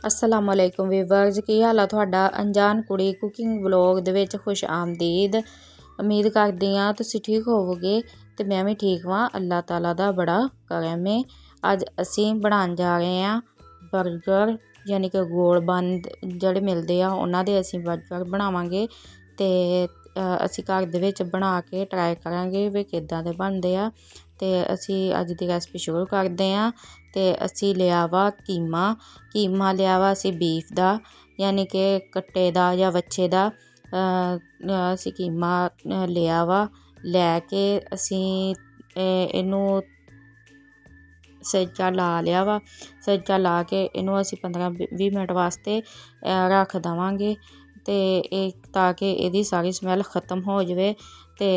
अस्सलामुअलैकुम ਵੀਵਰਸ, ਕੀ ਹਾਲ ਆ ਤੁਹਾਡਾ। ਅਣਜਾਣ ਕੁੜੀ ਕੁਕਿੰਗ ਵਲੌਗ ਦੇ ਵਿੱਚ ਖੁਸ਼ ਆਮਦੀਦ। ਉਮੀਦ ਕਰਦੀ ਹਾਂ ਤੁਸੀਂ ਠੀਕ ਹੋਵੋਗੇ ਤੇ ਮੈਂ ਵੀ ਠੀਕ ਹਾਂ। ਅੱਲਾਹ ਤਾਲਾ ਦਾ ਬੜਾ ਕਰਮ ਹੈ। ਅੱਜ ਅਸੀਂ ਬਣਾਉਣ ਜਾ ਰਹੇ ਹਾਂ ਬਰਗਰ, ਯਾਨੀ ਕਿ ਗੋਲ ਬੰਦ ਜਿਹੜੇ ਮਿਲਦੇ ਆ ਉਹਨਾਂ ਦੇ ਅਸੀਂ ਬਰਗਰ ਬਣਾਵਾਂਗੇ। ਤੇ ਅਸੀਂ ਘਰ ਦੇ ਵਿੱਚ ਬਣਾ ਕੇ ਟਰਾਈ ਕਰਾਂਗੇ ਵੀ ਕਿੱਦਾਂ ਦੇ ਬਣਦੇ ਆ। ਤੇ ਅਸੀਂ ਅੱਜ ਦੀ ਰੈਸਪੀ ਸ਼ੁਰੂ ਕਰਦੇ ਹਾਂ। ਤੇ ਅਸੀਂ ਲਿਆ ਵਾ ਕੀਮਾ ਲਿਆ ਵਾ ਅਸੀਂ ਬੀਫ ਦਾ, ਯਾਨੀ ਕਿ ਕੱਟੇ ਦਾ ਜਾਂ ਵੱਛੇ ਦਾ। ਅਸੀਂ ਕੀਮਾ ਲਿਆ ਵਾ। ਲੈ ਕੇ ਅਸੀਂ ਇਹਨੂੰ ਸਿਰਕਾ ਲਾ ਲਿਆ ਵਾ। ਸਿਰਕਾ ਲਾ ਕੇ ਇਹਨੂੰ ਅਸੀਂ 15-20 ਮਿੰਟ ਵਾਸਤੇ ਰੱਖ ਦੇਵਾਂਗੇ। ਤੇ ਇਹ ਤਾਂ ਕਿ ਇਹਦੀ ਸਾਰੀ ਸਮੈਲ ਖ਼ਤਮ ਹੋ ਜਾਵੇ ਤੇ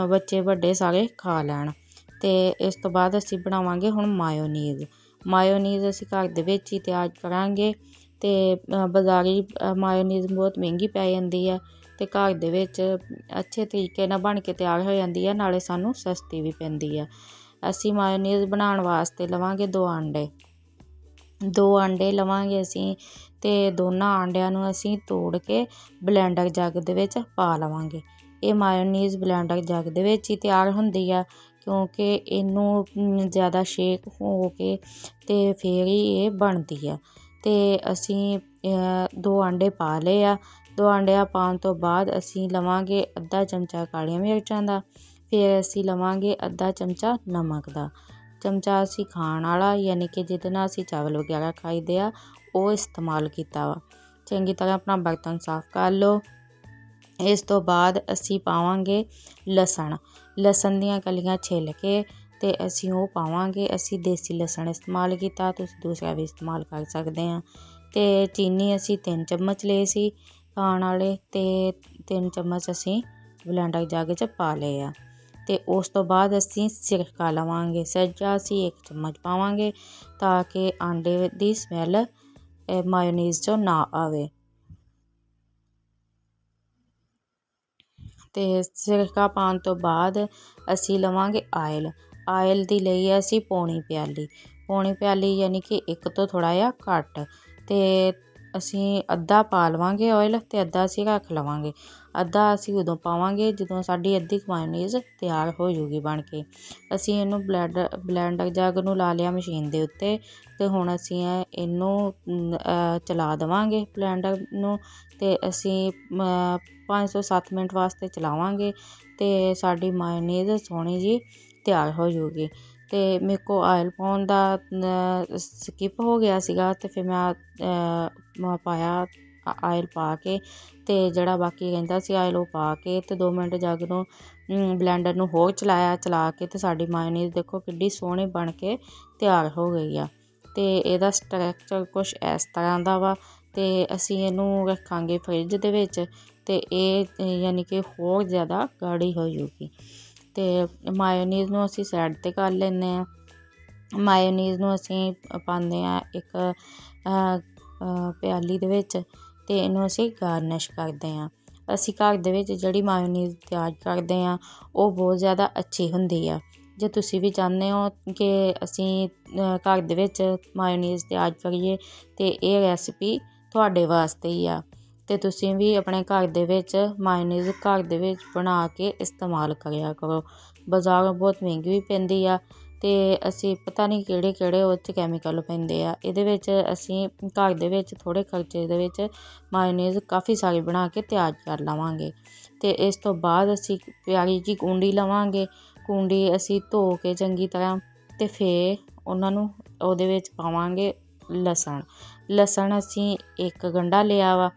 ਬੱਚੇ ਵੱਡੇ ਸਾਰੇ ਖਾ ਲੈਣ। ਤੇ ਇਸ ਤੋਂ ਬਾਅਦ ਅਸੀਂ ਬਣਾਵਾਂਗੇ ਹੁਣ ਮਾਇਓਨੀਜ਼ ਅਸੀਂ ਘਰ ਦੇ ਵਿੱਚ ਹੀ ਤਿਆਰ ਕਰਾਂਗੇ। ਤੇ ਬਾਜ਼ਾਰੀ ਮਾਇਓਨੀਜ਼ ਬਹੁਤ ਮਹਿੰਗੀ ਪੈ ਜਾਂਦੀ ਆ ਤੇ ਘਰ ਦੇ ਵਿੱਚ ਅੱਛੇ ਤਰੀਕੇ ਨਾਲ ਬਣ ਕੇ ਤਿਆਰ ਹੋ ਜਾਂਦੀ ਆ, ਨਾਲੇ ਸਾਨੂੰ ਸਸਤੀ ਵੀ ਪੈਂਦੀ ਆ। ਅਸੀਂ ਮਾਇਓਨੀਜ਼ ਬਣਾਉਣ ਵਾਸਤੇ ਲਵਾਂਗੇ 2 ਅੰਡੇ ਲਵਾਂਗੇ ਅਸੀਂ। ਤੇ ਦੋਨਾਂ ਆਂਡਿਆਂ ਨੂੰ ਅਸੀਂ ਤੋੜ ਕੇ ਬਲੈਂਡਰ ਜੱਗ ਦੇ ਵਿੱਚ ਪਾ ਲਵਾਂਗੇ। ਇਹ ਮਾਇਓਨੀਜ਼ ਬਲੈਂਡਰ ਜੱਗ ਦੇ ਵਿੱਚ ਹੀ ਤਿਆਰ ਹੁੰਦੀ ਆ, ਕਿਉਂਕਿ ਇਹਨੂੰ ਜ਼ਿਆਦਾ ਸ਼ੇਕ ਹੋ ਕੇ ਤੇ ਫਿਰ ਹੀ ਇਹ ਬਣਦੀ ਆ। ਤੇ ਅਸੀਂ 2 ਅੰਡੇ ਪਾ ਲਏ ਆ। 2 ਅੰਡਿਆਂ ਪਾਉਣ ਤੋਂ ਬਾਅਦ ਅਸੀਂ ਲਵਾਂਗੇ ਅੱਧਾ ਚਮਚਾ ਕਾਲੀਆਂ ਮਿਰਚਾਂ ਦਾ। ਫਿਰ ਅਸੀਂ ਲਵਾਂਗੇ ਅੱਧਾ ਚਮਚਾ ਨਮਕ ਦਾ। ਚਮਚਾ ਅਸੀਂ ਖਾਣ ਵਾਲਾ, ਯਾਨੀ ਕਿ ਜਿਹਦੇ ਨਾਲ ਅਸੀਂ ਚਾਵਲ ਵਗੈਰਾ ਖਾਈਦੇ ਆ, ਉਹ ਇਸਤੇਮਾਲ ਕੀਤਾ ਵਾ। ਚੰਗੀ ਤਰ੍ਹਾਂ ਆਪਣਾ ਬਰਤਨ ਸਾਫ਼ ਕਰ ਲਓ। ਇਸ ਤੋਂ ਬਾਅਦ ਅਸੀਂ ਪਾਵਾਂਗੇ ਲਸਣ ਦੀਆਂ ਕਲੀਆਂ ਛਿੱਲ ਕੇ ਤੇ ਅਸੀਂ ਉਹ ਪਾਵਾਂਗੇ। ਅਸੀਂ ਦੇਸੀ ਲਸਣ ਇਸਤੇਮਾਲ ਕੀਤਾ, ਤੁਸੀਂ ਦੂਸਰਾ ਵੀ ਇਸਤੇਮਾਲ ਕਰ ਸਕਦੇ ਆ। ਤੇ ਚੀਨੀ ਅਸੀਂ 3 ਚਮਚ ਲਏ ਸੀ ਖਾਣ ਵਾਲੇ, ਤੇ 3 ਚਮਚ ਅਸੀਂ ਬਲੈਂਡਰ ਜੱਗ 'ਚ ਪਾ ਲਏ ਆ। ਤੇ ਉਸ ਤੋਂ ਬਾਅਦ ਅਸੀਂ ਸਿਰਕਾ ਲਵਾਂਗੇ। ਸਿਰਕਾ ਅਸੀਂ 1 ਚਮਚ ਪਾਵਾਂਗੇ ਤਾਂ ਕਿ ਆਂਡੇ ਦੀ ਸਮੈਲ ਮਾਇਓਨੀਜ਼ 'ਚੋਂ ਨਾ ਆਵੇ। ਤੇ ਸਿਰਕਾ ਪਾਉਣ ਤੋਂ ਬਾਅਦ ਅਸੀਂ ਲਵਾਂਗੇ ਆਇਲ ਦੀ ਲਈ ਹੈ ਅਸੀਂ ਪੌਣੀ ਪਿਆਲੀ, ਯਾਨੀ ਕਿ 1 ਤੋਂ ਥੋੜ੍ਹਾ ਜਿਹਾ ਘੱਟ। ਤੇ ਅਸੀਂ ਅੱਧਾ ਪਾ ਲਵਾਂਗੇ ਆਇਲ ਤੇ ਅੱਧਾ ਅਸੀਂ ਰੱਖ ਲਵਾਂਗੇ। ਅੱਧਾ ਅਸੀਂ ਉਦੋਂ ਪਾਵਾਂਗੇ ਜਦੋਂ ਸਾਡੀ ਅੱਧੀ ਮਾਇਓਨੀਜ਼ ਤਿਆਰ ਹੋ ਜੂਗੀ ਬਣ ਕੇ। ਅਸੀਂ ਇਹਨੂੰ ਬਲੈਂਡਰ ਜੱਗ ਨੂੰ ਲਾ ਲਿਆ ਮਸ਼ੀਨ ਦੇ ਉੱਤੇ। ਤੇ ਹੁਣ ਅਸੀਂ ਇਹਨੂੰ ਚਲਾ ਦੇਵਾਂਗੇ ਬਲੈਂਡਰ ਨੂੰ। ਤੇ ਅਸੀਂ 5 ਤੋਂ 7 ਮਿੰਟ ਵਾਸਤੇ ਚਲਾਵਾਂਗੇ ਤੇ ਸਾਡੀ ਮਾਇਓਨੀਜ਼ ਸੋਹਣੀ ਜੀ ਤਿਆਰ ਹੋ ਜੂਗੀ। ਤੇ ਮੇਰੇ ਕੋਲ ਆਇਲ ਪਾਉਣ ਦਾ ਸਕਿਪ ਹੋ ਗਿਆ ਸੀਗਾ, ਤੇ ਫਿਰ ਮੈਂ ਪਾਇਆ ਆਇਲ ਪਾ ਕੇ। ਤੇ ਜਿਹੜਾ ਬਾਕੀ ਰਹਿੰਦਾ ਸੀ ਆਇਲ ਉਹ ਪਾ ਕੇ ਤੇ 2 ਮਿੰਟ ਜੱਗ ਨੂੰ ਬਲੈਂਡਰ ਨੂੰ ਹੋਰ ਚਲਾ ਕੇ ਤੇ ਸਾਡੀ ਮਾਇਓਨੀਜ਼ ਦੇਖੋ ਕਿੱਡੀ ਸੋਹਣੀ ਬਣ ਕੇ ਤਿਆਰ ਹੋ ਗਈ ਆ। ਤੇ ਇਹਦਾ ਸਟਰਕਚਰ ਕੁਛ ਇਸ ਤਰ੍ਹਾਂ ਦਾ ਵਾ। ਤੇ ਅਸੀਂ ਇਹਨੂੰ ਰੱਖਾਂਗੇ ਫਰਿੱਜ ਦੇ ਵਿੱਚ ਤੇ ਇਹ ਯਾਨੀ ਕਿ ਹੋਰ ਜ਼ਿਆਦਾ ਗਾੜੀ ਹੋ ਜੂਗੀ। ਤੇ ਮਾਇਓਨੀਜ਼ ਨੂੰ ਅਸੀਂ ਸਾਈਡ 'ਤੇ ਕਰ ਲੈਂਦੇ ਹਾਂ। ਮਾਇਓਨੀਜ਼ ਨੂੰ ਅਸੀਂ ਪਾਉਂਦੇ ਹਾਂ ਇੱਕ ਪਿਆਲੀ ਦੇ ਵਿੱਚ ਤੇ ਇਹਨੂੰ ਅਸੀਂ ਗਾਰਨਿਸ਼ ਕਰਦੇ ਹਾਂ। ਅਸੀਂ ਘਰ ਦੇ ਵਿੱਚ ਜਿਹੜੀ ਮਾਇਓਨੀਜ਼ ਤਿਆਰ ਕਰਦੇ ਹਾਂ ਉਹ ਬਹੁਤ ਜ਼ਿਆਦਾ ਅੱਛੀ ਹੁੰਦੀ ਆ। ਜੇ ਤੁਸੀਂ ਵੀ ਚਾਹੁੰਦੇ ਹੋ ਕਿ ਅਸੀਂ ਘਰ ਦੇ ਵਿੱਚ ਮਾਇਓਨੀਜ਼ ਤਿਆਰ ਕਰੀਏ ਤੇ ਇਹ ਰੈਸਪੀ ਤੁਹਾਡੇ ਵਾਸਤੇ ਹੀ ਆ। ਤੇ ਤੁਸੀਂ ਵੀ ਆਪਣੇ ਘਰ ਦੇ ਵਿੱਚ ਮਾਇਓਨੀਜ਼ ਘਰ ਦੇ ਵਿੱਚ ਬਣਾ ਕੇ ਇਸਤੇਮਾਲ ਕਰਿਆ ਕਰੋ। ਬਾਜ਼ਾਰੋਂ ਬਹੁਤ ਮਹਿੰਗੀ ਵੀ ਪੈਂਦੀ ਆ ਤੇ ਅਸੀਂ ਪਤਾ ਨਹੀਂ ਕਿਹੜੇ ਉਹ 'ਚ ਕੈਮੀਕਲ ਪੈਂਦੇ ਆ। ਇਹਦੇ ਵਿੱਚ ਅਸੀਂ ਘਰ ਦੇ ਵਿੱਚ ਥੋੜ੍ਹੇ ਖਰਚੇ ਦੇ ਵਿੱਚ ਮਾਇਓਨੀਜ਼ ਕਾਫੀ ਸਾਰੀ ਬਣਾ ਕੇ ਤਿਆਰ ਕਰ ਲਵਾਂਗੇ। ਤੇ ਇਸ ਤੋਂ ਬਾਅਦ ਅਸੀਂ ਪਿਆਰੀ ਜਿਹੀ ਕੂੰਡੀ ਲਵਾਂਗੇ। ਕੂੰਡੀ ਅਸੀਂ ਧੋ ਕੇ ਚੰਗੀ ਤਰ੍ਹਾਂ ਤੇ ਫਿਰ ਉਹਨਾਂ ਨੂੰ ਉਹਦੇ ਵਿੱਚ ਪਾਵਾਂਗੇ ਲਸਣ ਅਸੀਂ 1 ਗੰਢਾ ਲਿਆ ਵਾ।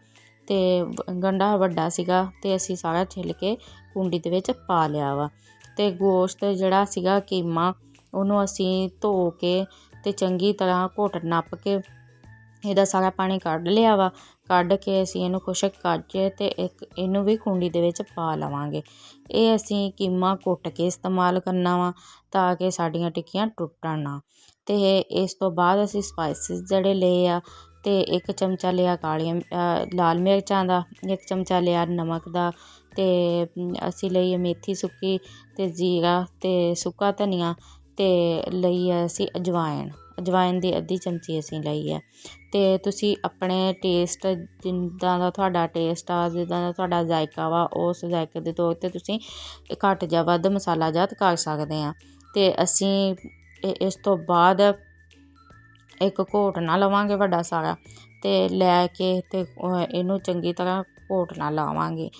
ਤੇ ਗੰਢਾ ਵੱਡਾ ਸੀਗਾ ਤੇ ਅਸੀਂ ਸਾਰਾ ਛਿੱਲ ਕੇ ਕੂੰਡੀ ਦੇ ਵਿੱਚ ਪਾ ਲਿਆ ਵਾ। ਤੇ ਗੋਸ਼ਤ ਜਿਹੜਾ ਸੀਗਾ ਕੀਮਾ, ਉਹਨੂੰ ਅਸੀਂ ਧੋ ਕੇ ਤੇ ਚੰਗੀ ਤਰ੍ਹਾਂ ਘੁੱਟ ਨੱਪ ਕੇ ਇਹਦਾ ਸਾਰਾ ਪਾਣੀ ਕੱਢ ਲਿਆ ਵਾ। ਕੱਢ ਕੇ ਅਸੀਂ ਇਹਨੂੰ ਖੁਸ਼ਕ ਕਰਕੇ ਤੇ ਇਹਨੂੰ ਵੀ ਕੂੰਡੀ ਦੇ ਵਿੱਚ ਪਾ ਲਵਾਂਗੇ। ਇਹ ਅਸੀਂ ਕੀਮਾ ਕੁੱਟ ਕੇ ਇਸਤੇਮਾਲ ਕਰਨਾ ਵਾ ਤਾਂ ਕਿ ਸਾਡੀਆਂ ਟਿੱਕੀਆਂ ਟੁੱਟਣ ਨਾ। ਤੇ ਇਸ ਤੋਂ ਬਾਅਦ ਅਸੀਂ ਸਪਾਈਸਿਸ ਜਿਹੜੇ ਲਏ ਆ ਤੇ 1 ਚਮਚਾ ਲਿਆ ਲਾਲ ਮਿਰਚਾਂ ਦਾ, 1 ਚਮਚਾ ਲਿਆ ਨਮਕ ਦਾ, ਤੇ ਅਸੀਂ ਲਈ ਮੇਥੀ ਸੁੱਕੀ ਤੇ ਜ਼ੀਰਾ ਤੇ ਸੁੱਕਾ ਧਨੀਆ, ਤੇ ਲਈ ਅਸੀਂ ਅਜਵਾਇਣ। ਅਜਵਾਇਣ ਦੀ ਅੱਧੀ ਚਮਚੀ ਅਸੀਂ ਲਈ ਹੈ। ਅਤੇ ਤੁਸੀਂ ਆਪਣੇ ਟੇਸਟ ਜਿੱਦਾਂ ਦਾ ਤੁਹਾਡਾ ਟੇਸਟ ਆ, ਜਿੱਦਾਂ ਦਾ ਤੁਹਾਡਾ ਜ਼ਾਇਕਾ ਵਾ, ਉਸ ਜ਼ਾਇਕੇ ਦੇ ਤੌਰ 'ਤੇ ਤੁਸੀਂ ਘੱਟ ਜਾਂ ਵੱਧ ਮਸਾਲਾ ਜਾਤ ਕਰ ਸਕਦੇ ਹਾਂ। ਅਤੇ ਅਸੀਂ ਇਸ ਤੋਂ ਬਾਅਦ ਇੱਕ ਘੋਟਣਾ ਲਵਾਂਗੇ ਵੱਡਾ ਸਾਰਾ, ਅਤੇ ਲੈ ਕੇ ਅਤੇ ਇਹਨੂੰ ਚੰਗੀ ਤਰ੍ਹਾਂ ਘੋਟਣਾ ਲਾਵਾਂਗੇ।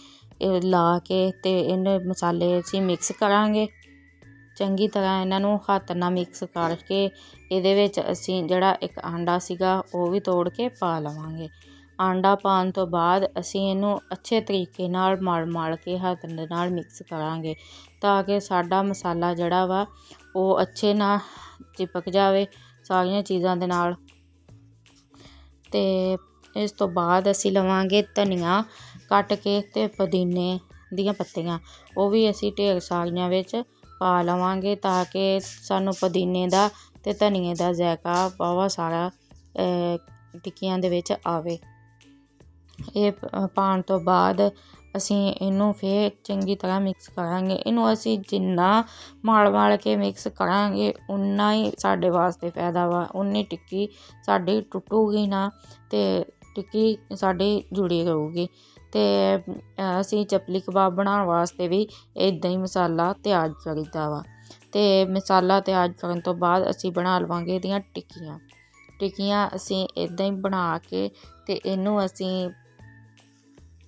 ਇਹ ਲਾ ਕੇ ਅਤੇ ਇਹਨੇ ਮਸਾਲੇ ਅਸੀਂ ਮਿਕਸ ਕਰਾਂਗੇ ਚੰਗੀ ਤਰ੍ਹਾਂ। ਇਹਨਾਂ ਨੂੰ ਹੱਥ ਨਾਲ ਮਿਕਸ ਕਰਕੇ ਇਹਦੇ ਵਿੱਚ ਅਸੀਂ ਜਿਹੜਾ ਇੱਕ ਆਂਡਾ ਸੀਗਾ ਉਹ ਵੀ ਤੋੜ ਕੇ ਪਾ ਲਵਾਂਗੇ। ਆਂਡਾ ਪਾਉਣ ਤੋਂ ਬਾਅਦ ਅਸੀਂ ਇਹਨੂੰ ਅੱਛੇ ਤਰੀਕੇ ਨਾਲ ਮਲ ਕੇ ਹੱਥ ਦੇ ਨਾਲ ਮਿਕਸ ਕਰਾਂਗੇ, ਤਾਂ ਕਿ ਸਾਡਾ ਮਸਾਲਾ ਜਿਹੜਾ ਵਾ ਉਹ ਅੱਛੇ ਨਾਲ ਚਿਪਕ ਜਾਵੇ ਸਾਰੀਆਂ ਚੀਜ਼ਾਂ ਦੇ ਨਾਲ। ਅਤੇ ਇਸ ਤੋਂ ਬਾਅਦ ਅਸੀਂ ਲਵਾਂਗੇ ਧਨੀਆ ਕੱਟ ਕੇ, ਅਤੇ ਪੁਦੀਨੇ ਦੀਆਂ ਪੱਤੀਆਂ ਉਹ ਵੀ ਅਸੀਂ ਢੇਰ ਸਾਰੀਆਂ ਵਿੱਚ ਪਾ ਲਵਾਂਗੇ, ਤਾਂ ਕਿ ਸਾਨੂੰ ਪੁਦੀਨੇ ਦਾ ਅਤੇ ਧਨੀਏ ਦਾ ਜ਼ਾਇਕਾ ਬਹੁਤ ਸਾਰਾ ਟਿੱਕੀਆਂ ਦੇ ਵਿੱਚ ਆਵੇ। ਇਹ ਪਾਉਣ ਤੋਂ ਬਾਅਦ ਅਸੀਂ ਇਹਨੂੰ ਫਿਰ ਚੰਗੀ ਤਰ੍ਹਾਂ ਮਿਕਸ ਕਰਾਂਗੇ। ਇਹਨੂੰ ਅਸੀਂ ਜਿੰਨਾ ਮਲ ਕੇ ਮਿਕਸ ਕਰਾਂਗੇ ਉਨਾ ਹੀ ਸਾਡੇ ਵਾਸਤੇ ਫਾਇਦਾ ਵਾ, ਉਨੀ ਟਿੱਕੀ ਸਾਡੀ ਟੁੱਟੂਗੀ ਨਾ, ਅਤੇ ਟਿੱਕੀ ਸਾਡੀ ਜੁੜੀ ਰਹੂਗੀ। ਅਤੇ ਅਸੀਂ ਚਪਲੀ ਕਬਾਬ ਬਣਾਉਣ ਵਾਸਤੇ ਵੀ ਇੱਦਾਂ ਹੀ ਮਸਾਲਾ ਤਿਆਰ ਕਰੀਦਾ ਵਾ। ਅਤੇ ਮਸਾਲਾ ਤਿਆਰ ਕਰਨ ਤੋਂ ਬਾਅਦ ਅਸੀਂ ਬਣਾ ਲਵਾਂਗੇ ਇਹਦੀਆਂ ਟਿੱਕੀਆਂ ਅਸੀਂ ਇੱਦਾਂ ਹੀ ਬਣਾ ਕੇ, ਅਤੇ ਇਹਨੂੰ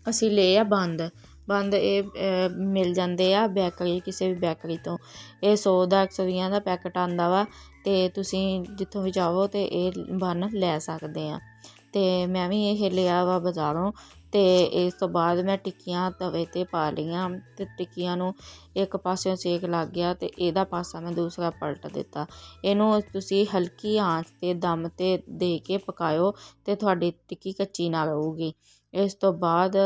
ਅਸੀਂ ਲਏ ਆ ਬੰਦ ਇਹ ਮਿਲ ਜਾਂਦੇ ਆ ਬੇਕਰੀ, ਕਿਸੇ ਵੀ ਬੇਕਰੀ ਤੋਂ। ਇਹ 100 ਦਾ 120 ਦਾ ਪੈਕਟ ਆਉਂਦਾ ਵਾ, ਅਤੇ ਤੁਸੀਂ ਜਿੱਥੋਂ ਵੀ ਚਾਹੋ ਅਤੇ ਇਹ ਬਣ ਲੈ ਸਕਦੇ ਆ। ਅਤੇ ਮੈਂ ਵੀ ਇਹ ਲਿਆ ਵਾ ਬਾਜ਼ਾਰੋਂ। ਅਤੇ ਇਸ ਤੋਂ ਬਾਅਦ ਮੈਂ ਟਿੱਕੀਆਂ ਤਵੇ 'ਤੇ ਪਾ ਲਈਆਂ, ਅਤੇ ਟਿੱਕੀਆਂ ਨੂੰ ਇੱਕ ਪਾਸਿਓਂ ਸੇਕ ਲੱਗ ਗਿਆ ਅਤੇ ਇਹਦਾ ਪਾਸਾ ਮੈਂ ਦੂਸਰਾ ਪਲਟ ਦਿੱਤਾ। ਇਹਨੂੰ ਤੁਸੀਂ ਹਲਕੀ ਆਂਚ 'ਤੇ ਦਮ 'ਤੇ ਦੇ ਕੇ ਪਕਾਇਓ, ਅਤੇ ਤੁਹਾਡੀ ਟਿੱਕੀ ਕੱਚੀ ਨਾ ਰਹੂਗੀ। ਇਸ ਤੋਂ ਬਾਅਦ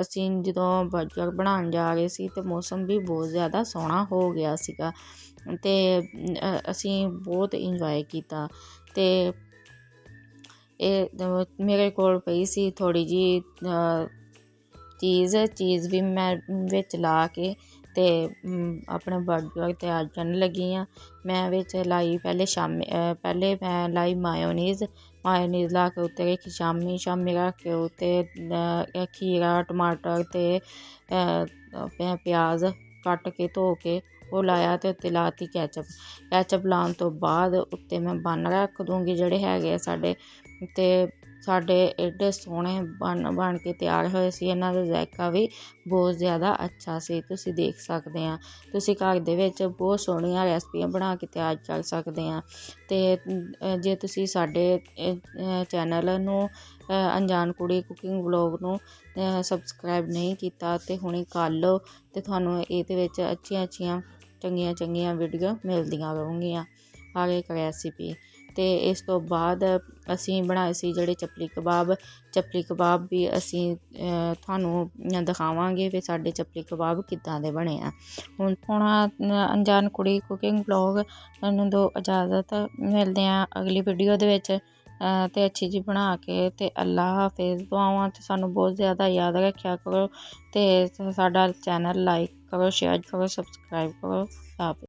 ਅਸੀਂ ਜਦੋਂ ਬਰਗਰ ਬਣਾਉਣ ਜਾ ਰਹੇ ਸੀ, ਅਤੇ ਮੌਸਮ ਵੀ ਬਹੁਤ ਜ਼ਿਆਦਾ ਸੋਹਣਾ ਹੋ ਗਿਆ ਸੀਗਾ, ਅਤੇ ਅਸੀਂ ਬਹੁਤ ਇੰਜੋਏ ਕੀਤਾ। ਅਤੇ ਇਹ ਮੇਰੇ ਕੋਲ ਪਈ ਸੀ ਥੋੜ੍ਹੀ ਜਿਹੀ ਚੀਜ਼ ਵੀ ਮੈਂ ਵਿੱਚ ਲਾ ਕੇ ਅਤੇ ਆਪਣੇ ਬਰਗਰ ਤਿਆਰ ਕਰਨ ਲੱਗੀ ਹਾਂ। ਮੈਂ ਵਿੱਚ ਲਾਈ ਪਹਿਲੇ ਮੈਂ ਲਾਈ ਮਾਇਓਨੀਜ਼ ਲਾ ਕੇ ਉੱਤੇ ਰੱਖੀ, ਸ਼ਾਮੀ ਰੱਖ ਕੇ ਉੱਤੇ ਖੀਰਾ ਟਮਾਟਰ ਅਤੇ ਪਿਆਜ਼ ਕੱਟ ਕੇ ਧੋ ਕੇ ਉਹ ਲਾਇਆ, ਅਤੇ ਉੱਤੇ ਲਾਤੀ ਕੈਚਅਪ ਲਾਉਣ ਤੋਂ ਬਾਅਦ ਉੱਤੇ ਮੈਂ ਬੰਨ ਰੱਖ ਦੂੰਗੀ ਜਿਹੜੇ ਹੈਗੇ ਆ ਸਾਡੇ। ਅਤੇ ਸਾਡੇ ਐਡੇ ਸੋਹਣੇ ਬਣ ਕੇ ਤਿਆਰ ਹੋਏ ਸੀ। ਇਹਨਾਂ ਦਾ ਜ਼ਾਇਕਾ ਵੀ ਬਹੁਤ ਜ਼ਿਆਦਾ ਅੱਛਾ ਸੀ, ਤੁਸੀਂ ਦੇਖ ਸਕਦੇ ਆ। ਤੁਸੀਂ ਘਰ ਦੇ ਵਿੱਚ ਬਹੁਤ ਸੋਹਣੀਆਂ ਰੈਸਪੀਆਂ ਬਣਾ ਕੇ ਤਿਆਰ ਕਰ ਸਕਦੇ ਆ। ਅਤੇ ਜੇ ਤੁਸੀਂ ਸਾਡੇ ਚੈਨਲ ਨੂੰ ਅਣਜਾਣ ਕੁੜੀ ਕੁਕਿੰਗ ਵਲੋਗ ਨੂੰ ਸਬਸਕ੍ਰਾਈਬ ਨਹੀਂ ਕੀਤਾ ਅਤੇ ਹੁਣੇ ਕਰ ਲਓ, ਅਤੇ ਤੁਹਾਨੂੰ ਇਹਦੇ ਵਿੱਚ ਅੱਛੀਆਂ ਚੰਗੀਆਂ ਵੀਡੀਓ ਮਿਲਦੀਆਂ ਰਹੂੰਗੀਆਂ, ਹਰ ਇੱਕ ਰੈਸਿਪੀ। ਅਤੇ ਇਸ ਤੋਂ ਬਾਅਦ ਅਸੀਂ ਬਣਾਏ ਸੀ ਜਿਹੜੇ ਚਪਲੀ ਕਬਾਬ ਵੀ ਅਸੀਂ ਤੁਹਾਨੂੰ ਦਿਖਾਵਾਂਗੇ ਵੀ ਸਾਡੇ ਚਪਲੀ ਕਬਾਬ ਕਿੱਦਾਂ ਦੇ ਬਣੇ ਆ। ਹੁਣ ਅਣਜਾਣ ਕੁੜੀ ਕੁਕਿੰਗ ਵਲੋਗ ਨੂੰ ਦਿਓ ਇਜਾਜ਼ਤ, ਮਿਲਦੇ ਹਾਂ ਅਗਲੀ ਵੀਡੀਓ ਦੇ ਵਿੱਚ, ਅਤੇ ਅੱਛੀ ਜਿਹੀ ਬਣਾ ਕੇ। ਅਤੇ ਅੱਲਾ ਹਾਫਿਜ਼। ਦੁਆਵਾਂ 'ਚ ਸਾਨੂੰ ਬਹੁਤ ਜ਼ਿਆਦਾ ਯਾਦ ਰੱਖਿਆ ਕਰੋ, ਅਤੇ ਸਾਡਾ ਚੈਨਲ ਲਾਈਕ ਕਰੋ, ਸ਼ੇਅਰ ਕਰੋ, ਸਬਸਕ੍ਰਾਈਬ ਕਰੋ। ਹਾਫਿਜ਼।